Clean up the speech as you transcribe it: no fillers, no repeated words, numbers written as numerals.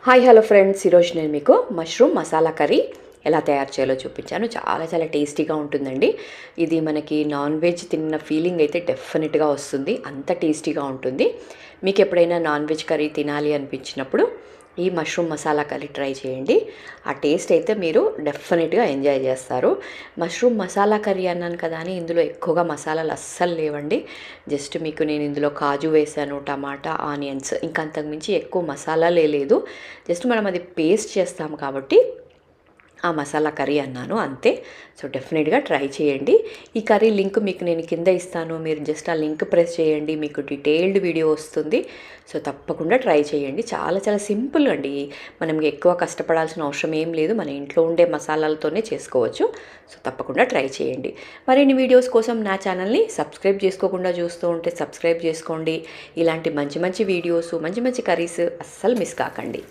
Hi hello friends, ఈరోజు నేను మీకు మష్రూమ్ మసాలా కర్రీ ఎలా తయారు చేయాలో చూపించాను. చాలా టేస్టీగా ఉంటుందండి. ఇది మనకి నాన్ వెజ్ తిన్న ఫీలింగ్ అయితే డెఫినెట్గా వస్తుంది. అంత టేస్టీగా ఉంటుంది. మీకు ఎప్పుడైనా నాన్ వెజ్ కర్రీ తినాలి అనిపించినప్పుడు ఈ మష్రూమ్ మసాలా కర్రీ ట్రై చేయండి. ఆ టేస్ట్ అయితే మీరు డెఫినెట్గా ఎంజాయ్ చేస్తారు. మష్రూమ్ మసాలా కర్రీ అన్నాను కదా అని ఇందులో ఎక్కువగా మసాలాలు అస్సలు లేవండి. జస్ట్ మీకు నేను ఇందులో కాజు వేసాను, టమాటా, ఆనియన్స్, ఇంకా అంతకుమించి ఎక్కువ మసాలాలే లేదు. జస్ట్ మనం అది పేస్ట్ చేస్తాము కాబట్టి ఆ మసాలా కర్రీ అన్నాను అంతే. సో డెఫినెట్గా ట్రై చేయండి. ఈ కర్రీ లింక్ మీకు నేను కింద ఇస్తాను. మీరు జస్ట్ ఆ లింక్ ప్రెస్ చేయండి, మీకు డీటెయిల్డ్ వీడియో వస్తుంది. సో తప్పకుండా ట్రై చేయండి. చాలా సింపుల్ అండి. మనం ఎక్కువ కష్టపడాల్సిన అవసరం ఏం లేదు. మన ఇంట్లో ఉండే మసాలాలతోనే చేసుకోవచ్చు. సో తప్పకుండా ట్రై చేయండి. మరిన్ని వీడియోస్ కోసం నా ఛానల్ని సబ్స్క్రైబ్ చేసుకోకుండా చూస్తూ ఉంటే సబ్స్క్రైబ్ చేసుకోండి. ఇలాంటి మంచి వీడియోస్, మంచి కర్రీస్ అస్సలు మిస్ కాకండి.